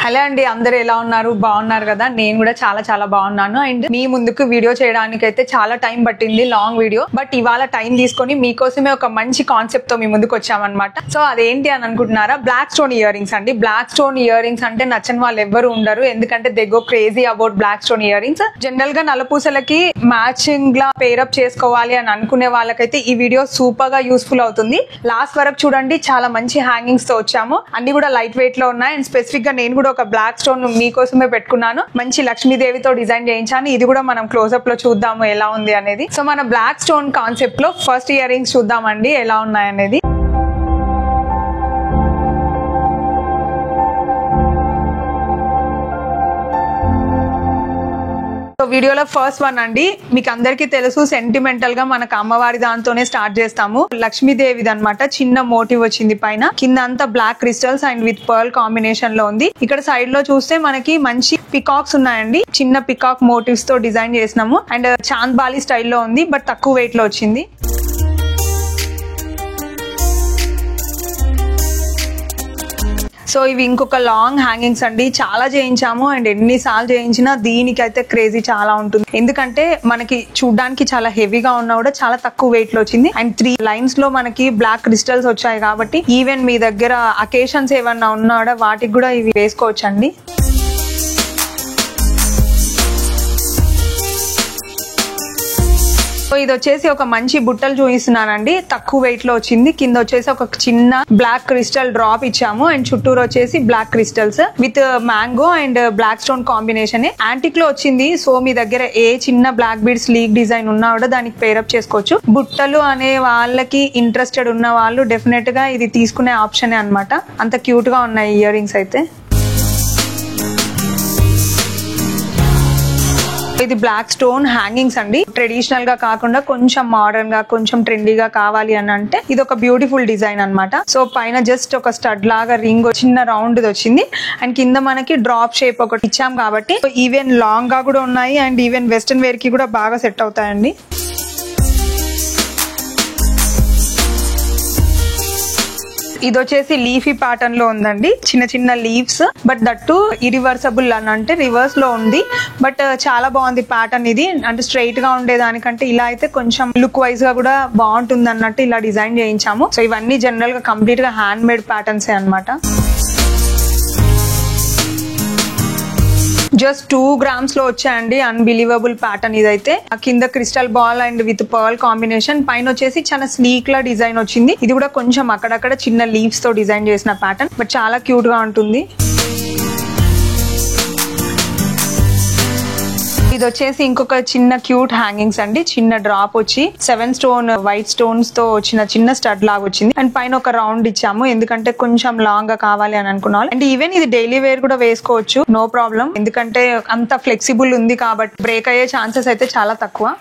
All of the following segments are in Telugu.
హలో అండి, అందరూ ఎలా ఉన్నారు? బాగున్నారు కదా? నేను కూడా చాలా చాలా బాగున్నాను. అండ్ మీ ముందుకు వీడియో చేయడానికి అయితే చాలా టైం పట్టింది, లాంగ్ వీడియో. బట్ ఇవాళ టైం తీసుకొని మీకోసమే ఒక మంచి కాన్సెప్ట్ తో మీ ముందుకు వచ్చామన్నమాట. సో అదేంటి అని అనుకుంటున్నారా? బ్లాక్ స్టోన్ ఇయర్ రింగ్స్ అండి. బ్లాక్ స్టోన్ ఇయర్ రింగ్స్ అంటే నచ్చని వాళ్ళు ఎవరు ఉండరు, ఎందుకంటే they go crazy about black stone ear rings. General గా నలుపూసలకి మ్యాచింగ్ లా పేరప్ చేసుకోవాలి అని అనుకునే వాళ్ళకైతే ఈ వీడియో సూపర్ గా యూస్ఫుల్ అవుతుంది. లాస్ట్ వరకు చూడండి, చాలా మంచి హ్యాంగింగ్స్ తో వచ్చాము. అన్ని కూడా లైట్ వెయిట్ లో ఉన్నాయి. అండ్ స్పెసిఫిక్ గా నేను కూడా ఒక బ్లాక్ స్టోన్ మీకోసమే పెట్టుకున్నాను. మంచి లక్ష్మీదేవితో డిజైన్ చేయించాను. ఇది కూడా మనం క్లోజ్అప్ లో చూద్దాము ఎలా ఉంది అనేది. సో మన బ్లాక్ స్టోన్ కాన్సెప్ట్ లో ఫస్ట్ ఇయర్ రింగ్స్ చూద్దామండి ఎలా ఉన్నాయనేది. వీడియోలో ఫస్ట్ వన్ అండి, మీకు అందరికీ తెలుసు సెంటిమెంటల్ గా మనకు అమ్మవారి దాంతోనే స్టార్ట్ చేస్తాము. లక్ష్మీదేవిది అన్నమాట. చిన్న మోటివ్ వచ్చింది పైన, కింద అంతా black crystals and with pearl combination లో ఉంది. ఇక్కడ సైడ్ లో చూస్తే మనకి మంచి పికాక్స్ ఉన్నాయండి. చిన్న పికాక్ మోటివ్స్ తో డిజైన్ చేసినాము. అండ్ చాంద్ బాలి స్టైల్లో ఉంది, బట్ తక్కువ వెయిట్ లో వచ్చింది. సో ఇవి ఇంకొక లాంగ్ హ్యాంగింగ్స్ అండి. చాలా చేయించాము అండ్ ఎన్నిసార్లు చేయించినా దీనికైతే క్రేజీ చాలా ఉంటుంది. ఎందుకంటే మనకి చూడడానికి చాలా హెవీగా ఉన్నా కూడా చాలా తక్కువ వెయిట్ లో వచ్చింది. అండ్ 3 లైన్స్ లో మనకి బ్లాక్ క్రిస్టల్స్ వచ్చాయి కాబట్టి ఈవెన్ మీ దగ్గర అకేషన్స్ ఏమన్నా ఉన్నా కూడా వాటికి కూడా ఇవి వేసుకోవచ్చండి. ఇది వచ్చేసి ఒక మంచి బుట్టలు చూపిస్తున్నానండి. తక్కువ వెయిట్ లో వచ్చింది. కింద వచ్చేసి ఒక చిన్న బ్లాక్ క్రిస్టల్ డ్రాప్ ఇచ్చాము అండ్ చుట్టూరు వచ్చేసి black crystals with mango and black stone combination. Antique లో వచ్చింది. సో మీ దగ్గర ఏ చిన్న బ్లాక్ బీడ్స్ లీక్ డిజైన్ ఉన్నా కూడా దానికి పేరప్ చేసుకోవచ్చు. బుట్టలు అనే వాళ్ళకి ఇంట్రెస్టెడ్ ఉన్న వాళ్ళు డెఫినెట్ గా ఇది తీసుకునే ఆప్షనే అన్నమాట. అంత క్యూట్ గా ఉన్నాయి ఇయర్ రింగ్స్ అయితే. ఇది బ్లాక్ స్టోన్ హ్యాంగింగ్స్ అండి. ట్రెడిషనల్ గా కాకుండా కొంచెం మోడర్న్ గా, కొంచెం ట్రెండీగా కావాలి అని అంటే ఇది ఒక బ్యూటిఫుల్ డిజైన్ అన్నమాట. సో పైన జస్ట్ ఒక స్టడ్ లాగా రింగ్ చిన్న రౌండ్ వచ్చింది అండ్ కింద మనకి డ్రాప్ షేప్ ఒకటి ఇచ్చాం కాబట్టి ఈవెన్ లాంగ్ గా కూడా ఉన్నాయి అండ్ ఈవెన్ వెస్టర్న్ వేర్ కి కూడా బాగా సెట్ అవుతాయండి. ఇది వచ్చేసి లీఫీ ప్యాటర్న్ లో ఉందండి. చిన్న చిన్న లీవ్స్, బట్ దట్టు ఇరివర్సబుల్ అని అంటే రివర్స్ లో ఉంది. బట్ చాలా బాగుంది ప్యాటర్న్ ఇది. అంటే స్ట్రైట్ గా ఉండేదానికంటే ఇలా అయితే కొంచెం లుక్ వైజ్ గా కూడా బాగుంటుంది అన్నట్టు ఇలా డిజైన్ చేయించాము. సో ఇవన్నీ జనరల్ గా కంప్లీట్ గా హ్యాండ్ మేడ్ ప్యాటర్న్స్ అన్నమాట. జస్ట్ 2 grams లో వచ్చాయండి. అన్బిలీవబుల్ ప్యాటర్న్ ఇదైతే. కింద crystal ball and with pearl combination, పైన వచ్చేసి చాలా స్లీక్ లా డిజైన్ వచ్చింది. ఇది కూడా కొంచెం అక్కడక్కడ చిన్న లీవ్స్ తో డిజైన్ చేసిన ప్యాటర్న్, బట్ చాలా క్యూట్ గా ఉంటుంది. ఇది వచ్చేసి ఇంకొక చిన్న క్యూట్ హ్యాంగింగ్స్ అండి. చిన్న డ్రాప్ వచ్చి 7 స్టోన్ వైట్ స్టోన్స్ తో వచ్చిన చిన్న స్టడ్ లాగా వచ్చింది అండ్ పైన ఒక రౌండ్ ఇచ్చాము, ఎందుకంటే కొంచెం లాంగ్ గా కావాలి అని అనుకున్నాం. అండ్ ఈవెన్ ఇది డైలీ వేర్ కూడా వేసుకోవచ్చు, నో ప్రాబ్లం. ఎందుకంటే అంత ఫ్లెక్సిబుల్ ఉంది కాబట్టి బ్రేక్ అయ్యే ఛాన్సెస్ అయితే చాలా తక్కువ.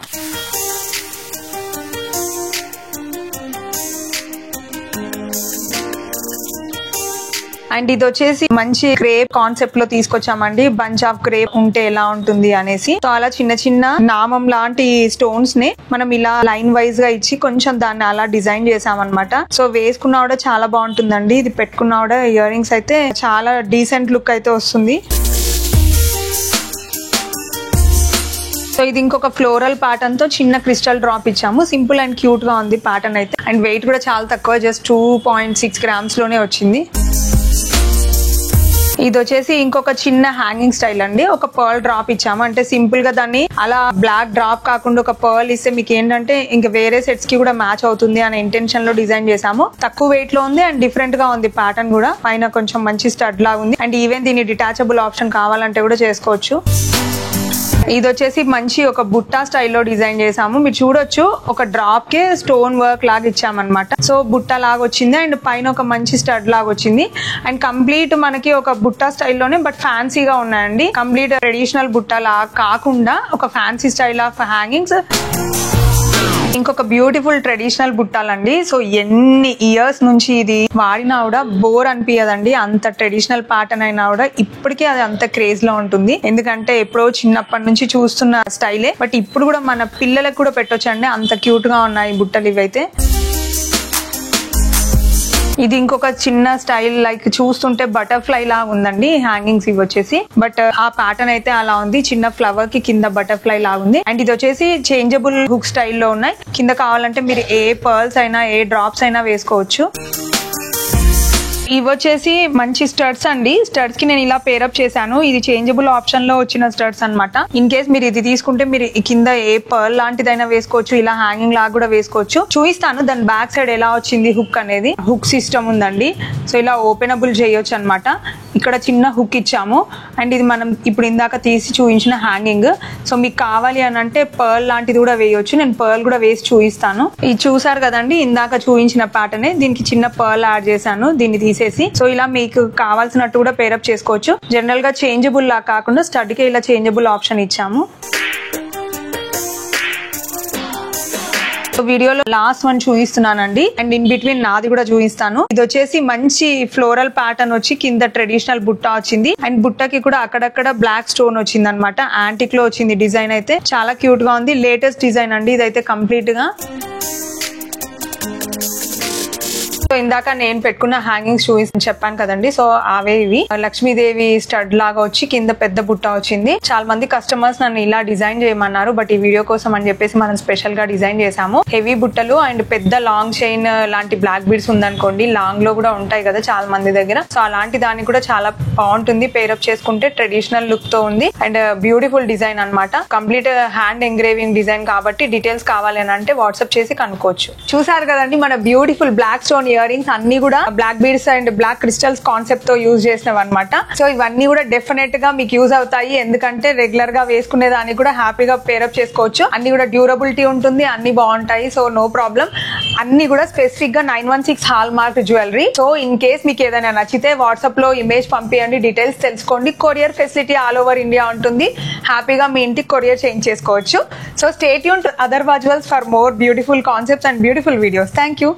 అండ్ ఇది వచ్చేసి మంచి క్రేప్ కాన్సెప్ట్ లో తీసుకొచ్చామండి. బంచ్ ఆఫ్ క్రేప్ ఉంటే ఎలా ఉంటుంది అనేసి. సో అలా చిన్న చిన్న నామం లాంటి స్టోన్స్ ని మనం ఇలా లైన్ వైజ్ గా ఇచ్చి కొంచెం దాన్ని అలా డిజైన్ చేసామన్నమాట. సో వేసుకున్నా కూడా చాలా బాగుంటుందండి. ఇది పెట్టుకున్నా కూడా ఇయర్ రింగ్స్ అయితే చాలా డీసెంట్ లుక్ అయితే వస్తుంది. సో ఇది ఇంకొక ఫ్లోరల్ ప్యాటర్న్ తో చిన్న క్రిస్టల్ డ్రాప్ ఇచ్చాము. సింపుల్ అండ్ క్యూట్ గా ఉంది ప్యాటర్న్ అయితే. అండ్ వెయిట్ కూడా చాలా తక్కువ, జస్ట్ 2.6 grams లోనే వచ్చింది. ఇది వచ్చేసి ఇంకొక చిన్న హ్యాంగింగ్ స్టైల్ అండి. ఒక పర్ల్ డ్రాప్ ఇచ్చాము. అంటే సింపుల్ గా దాన్ని అలా బ్లాక్ డ్రాప్ కాకుండా ఒక పర్ల్ ఇస్తే మీకు ఏంటంటే ఇంకా వేరే సెట్స్ కి కూడా మ్యాచ్ అవుతుంది అనే ఇంటెన్షన్ లో డిజైన్ చేసాము. తక్కువ వెయిట్ లో ఉంది అండ్ డిఫరెంట్ గా ఉంది ప్యాటర్న్ కూడా. పైన కొంచెం మంచి స్టడ్ లాగా ఉంది అండ్ ఈవెన్ దీని డిటాచబుల్ ఆప్షన్ కావాలంటే కూడా చేసుకోవచ్చు. ఇది వచ్చేసి మంచి ఒక బుట్టా స్టైల్లో డిజైన్ చేసాము. మీరు చూడొచ్చు, ఒక డ్రాప్ కే స్టోన్ వర్క్ లాగా ఇచ్చామన్నమాట. సో బుట్ట లాగా వచ్చింది అండ్ పైన ఒక మంచి స్టడ్ లాగా వచ్చింది. అండ్ కంప్లీట్ మనకి ఒక బుట్టా స్టైల్లోనే బట్ ఫ్యాన్సీగా ఉన్నాయండి. కంప్లీట్ ట్రెడిషనల్ బుట్ట లాగా కాకుండా ఒక ఫ్యాన్సీ స్టైల్ ఆఫ్ హ్యాంగింగ్స్. ఇంకొక బ్యూటిఫుల్ ట్రెడిషనల్ బుట్టాలండి. సో ఎన్ని ఇయర్స్ నుంచి ఇది వాడినా కూడా బోర్ అనిపించదండి. అంత ట్రెడిషనల్ ప్యాటర్న్ అయినా కూడా ఇప్పటికే అది అంత క్రేజ్ లో ఉంటుంది. ఎందుకంటే ఎప్పుడో చిన్నప్పటి నుంచి చూస్తున్న స్టైలే, బట్ ఇప్పుడు కూడా మన పిల్లలకు కూడా పెట్టొచ్చండి. అంత క్యూట్ గా ఉన్నాయి బుట్టలు ఇవైతే. ఇది ఇంకొక చిన్న స్టైల్, లైక్ చూస్తుంటే బటర్ఫ్లై లా ఉందండి హ్యాంగింగ్స్ ఇవి వచ్చేసి. బట్ ఆ ప్యాటర్న్ అయితే అలా ఉంది, చిన్న ఫ్లవర్ కి కింద బటర్ఫ్లై లా ఉంది. అండ్ ఇది వచ్చేసి చేంజబుల్ హుక్ స్టైల్లో ఉన్నాయి. కింద కావాలంటే మీరు ఏ పర్ల్స్ అయినా ఏ డ్రాప్స్ అయినా వేసుకోవచ్చు. ఇవి వచ్చేసి మంచి స్టడ్స్ అండి. స్టడ్స్ కి నేను ఇలా పేరప్ చేశాను. ఇది చేంజబుల్ ఆప్షన్ లో వచ్చిన స్టడ్స్ అన్నమాట. ఇన్ కేస్ మీరు ఇది తీసుకుంటే మీరు కింద ఏ పర్ల్ లాంటిదైనా వేసుకోవచ్చు, ఇలా హ్యాంగింగ్ లాగా కూడా వేసుకోవచ్చు. చూపిస్తాను దాని బ్యాక్ సైడ్ ఎలా వచ్చింది హుక్ అనేది. హుక్ సిస్టమ్ ఉందండి, సో ఇలా ఓపెనబుల్ చేయొచ్చు అనమాట. ఇక్కడ చిన్న హుక్ ఇచ్చాము. అండ్ ఇది మనం ఇప్పుడు ఇందాక తీసి చూపించిన హ్యాంగింగ్. సో మీకు కావాలి అని అంటే పర్ల్ లాంటిది కూడా వేయొచ్చు. నేను పర్ల్ కూడా వేసి చూపిస్తాను. ఇది చూసారు కదండి, ఇందాక చూపించిన ప్యాటర్న్. దీనికి చిన్న పర్ల్ యాడ్ చేశాను దీన్ని తీసేసి. సో ఇలా మీకు కావాల్సినట్టు కూడా పేరప్ చేసుకోవచ్చు. జనరల్ గా చేంజబుల్ లా కాకుండా స్టడ్ కి ఇలా చేంజబుల్ ఆప్షన్ ఇచ్చాము. వీడియోలో లాస్ట్ వన్ చూపిస్తున్నానండి, అండ్ ఇన్ బిట్వీన్ నాది కూడా చూపిస్తాను. ఇది వచ్చేసి మంచి ఫ్లోరల్ ప్యాటర్న్ వచ్చి కింద ట్రెడిషనల్ బుట్ట వచ్చింది. అండ్ బుట్టకి కూడా అక్కడక్కడ బ్లాక్ స్టోన్ వచ్చింది అనమాట. యాంటిక్ లో వచ్చింది డిజైన్ అయితే చాలా క్యూట్ గా ఉంది. లేటెస్ట్ డిజైన్ అండి ఇదైతే కంప్లీట్ గా. సో ఇందాక నేను పెట్టుకున్న హ్యాంగింగ్స్ చూసి చెప్పాను కదండి, సో అవే ఇవి. లక్ష్మీదేవి స్టడ్ లాగా వచ్చి కింద పెద్ద బుట్ట వచ్చింది. చాలా మంది కస్టమర్స్ నన్ను ఇలా డిజైన్ చేయమన్నారు, బట్ ఈ వీడియో కోసం అని చెప్పేసి మనం స్పెషల్ గా డిజైన్ చేసాము. హెవీ బుట్టలు అండ్ పెద్ద లాంగ్ చైన్ లాంటి బ్లాక్ బీడ్స్ ఉందనుకోండి, లాంగ్ లో కూడా ఉంటాయి కదా చాలా మంది దగ్గర. సో అలాంటి దానికి కూడా చాలా బాగుంటుంది, పేరప్ చేసుకుంటే ట్రెడిషనల్ లుక్ తో ఉంది. అండ్ బ్యూటిఫుల్ డిజైన్ అన్నమాట. కంప్లీట్ హ్యాండ్ ఎంగ్రేవింగ్ డిజైన్ కాబట్టి డీటెయిల్స్ కావాలి అని అంటే వాట్సాప్ చేసి కనుక్కోవచ్చు. చూసారు కదండి మన beautiful black stone ear rings అన్ని కూడా black beads and black crystals concept తో యూజ్ చేసినవి అనమాట. సో ఇవన్నీ కూడా డెఫినెట్ గా మీకు యూజ్ అవుతాయి, ఎందుకంటే రెగ్యులర్ గా వేసుకునే దానికి కూడా హ్యాపీగా పేరప్ చేసుకోవచ్చు. అన్ని కూడా డ్యూరబిలిటీ ఉంటుంది, అన్ని బాగుంటాయి. So no problem. అన్ని కూడా స్పెసిఫిక్ గా 916 hallmark jewellery. So in case మీకు ఏదైనా నచ్చితే వాట్సాప్ లో ఇమేజ్ పంపించండి, డీటెయిల్స్ తెలుసుకోండి. Courier facility all over India ఉంటుంది. హ్యాపీగా మీ ఇంటికి కొరియర్ చేంజ్ చేసుకోవచ్చు. So stay tuned other visuals for more beautiful concepts and beautiful videos. Thank you.